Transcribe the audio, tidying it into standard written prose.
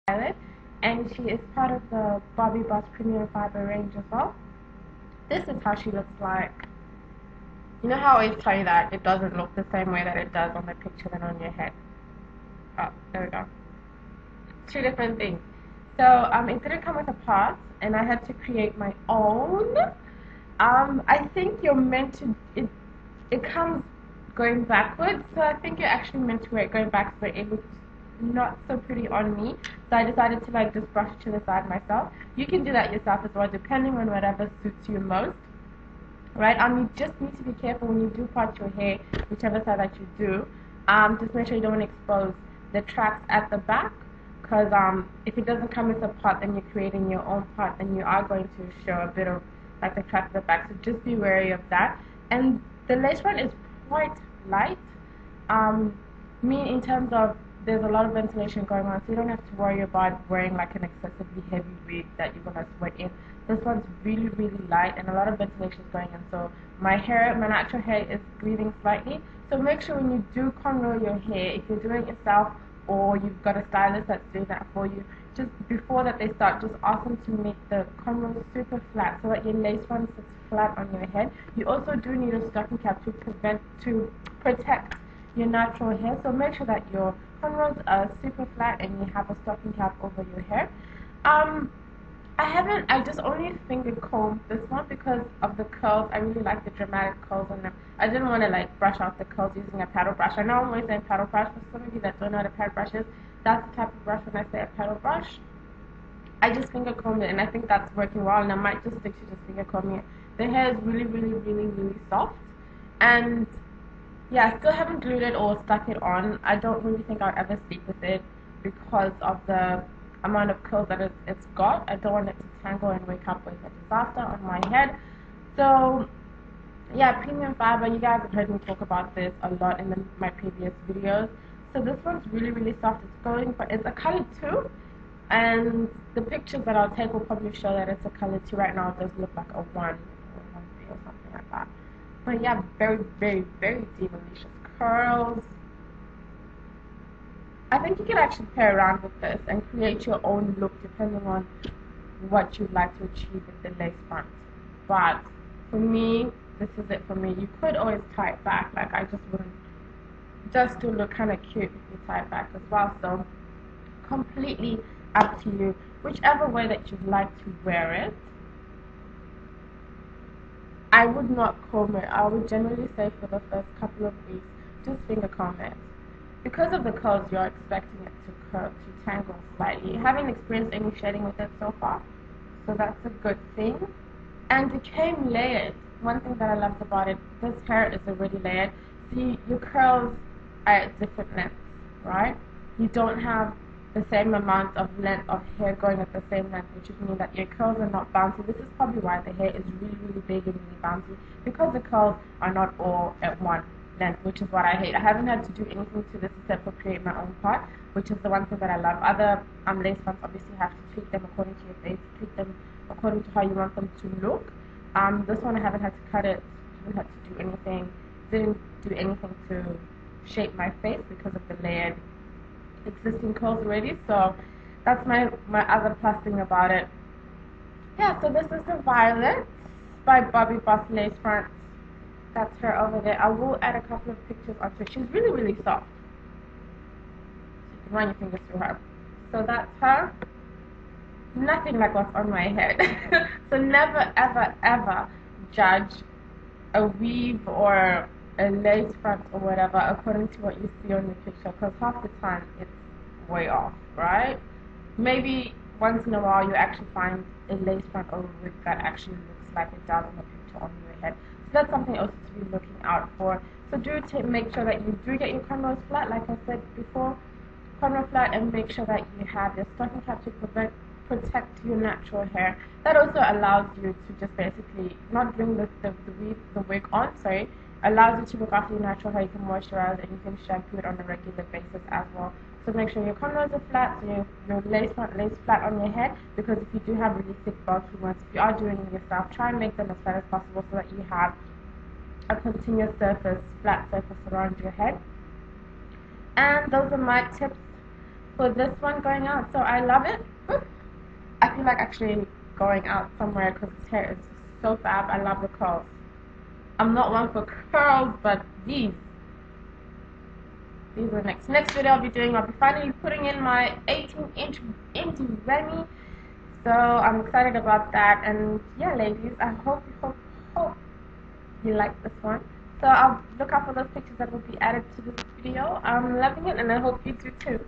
Violet, and she is part of the Bobbi Premium Fiber range as well. This is how she looks like. You know how I always tell you that it doesn't look the same way that it does on the picture than on your head? Oh, there we go. Two different things. So it didn't come with a part, and I had to create my own. I think you're meant to, it comes going backwards, so I think you're actually meant to wear it going back, but it looks not so pretty on me, so I decided to like just brush it to the side myself. You can do that yourself as well, depending on whatever suits you most, right? You just need to be careful when you do part your hair, whichever side that you do. Just make sure you don't expose the tracks at the back, because if it doesn't come with a part, then you're creating your own part, and you are going to show a bit of like the track at the back, so just be wary of that. And the lace front is quite light, in terms of there's a lot of ventilation going on, so you don't have to worry about wearing like an excessively heavy wig that you're gonna sweat in. This one's really, really light, and a lot of ventilation is going in, so my natural hair is breathing slightly. So make sure when you do cornrow your hair, if you're doing it yourself or you've got a stylist that's doing that for you, just before that they start, just ask them to make the cornrows super flat so that your lace front sits flat on your head. You also do need a stocking cap to protect your natural hair, so make sure that your cornrows are super flat and you have a stocking cap over your hair. I just only finger combed this one because of the curls. I really like the dramatic curls on them. I didn't want to like brush out the curls using a paddle brush. I know I'm always saying paddle brush, for some of you that don't know what a paddle brush is, that's the type of brush when I say a paddle brush. I just finger combed it, and I think that's working well, and I might just stick to just finger combing it. The hair is really, really, really, really soft, and yeah, I still haven't glued it or stuck it on. I don't really think I'll ever sleep with it because of the amount of curls that it's got. I don't want it to tangle and wake up with a disaster on my head. So yeah, premium fiber, you guys have heard me talk about this a lot in my previous videos. So this one's really, really soft. It's a color 2, and the pictures that I'll take will probably show that it's a color 2. Right now it does look like a 1 or 1 3 or something like that. But yeah, very, very, very delicious curls. I think you can actually play around with this and create your own look depending on what you'd like to achieve with the lace front. But for me, this is it for me. You could always tie it back, like I just wouldn't, just to look kind of cute if you tie it back as well. So completely up to you, whichever way that you'd like to wear it. I would not comb it. I would generally say for the first couple of weeks, just finger comb it. Because of the curls, you're expecting it to curl, to tangle slightly. You haven't experienced any shedding with it so far, so that's a good thing. And it came layered. One thing that I loved about it, this hair is already layered. See, your curls are at different lengths, right? You don't have the same amount of length of hair going at the same length, which would mean that your curls are not bouncy. This is probably why the hair is really, really big and really bouncy, because the curls are not all at one length, which is what I hate. I haven't had to do anything to this except for create my own part, which is the one thing that I love. Other lace fronts obviously have to tweak them according to your face, tweak them according to how you want them to look. This one I haven't had to cut it, haven't had to do anything, didn't do anything to shape my face because of the layered existing curls already. So that's my other plus thing about it. Yeah, so this is the Violet by Bobbi Lace Front. That's her over there. I will add a couple of pictures onto it. She's really, really soft. So you can run your fingers through her. So that's her. Nothing like what's on my head. So never, ever, ever judge a weave or a lace front or whatever according to what you see on the picture, because half the time it's way off, right? Maybe once in a while you actually find a lace front or a wig that actually looks like it does on the picture on your head. So that's something else to be looking out for. So do make sure that you do get your cornrows flat, like I said before, cornrow flat, and make sure that you have your stocking cap to protect your natural hair. That also allows you to just basically not bring the wig on, allows you to look after your natural hair. You can moisturize and you can shampoo it on a regular basis as well. So make sure your cornrows are flat, so your lace front lays flat on your head, because if you do have really thick bulky ones, if you are doing it yourself, try and make them as flat as possible so that you have a continuous surface, flat surface around your head. And those are my tips for this one going out. So I love it. I feel like actually going out somewhere because this hair is so fab. I love the curls. I'm not one for curls, but these are next video I'll be doing. I'll be finally putting in my 18-inch into Remy. So I'm excited about that. And yeah, ladies, I hope you like this one. So I'll look out for those pictures that will be added to this video. I'm loving it, and I hope you do too.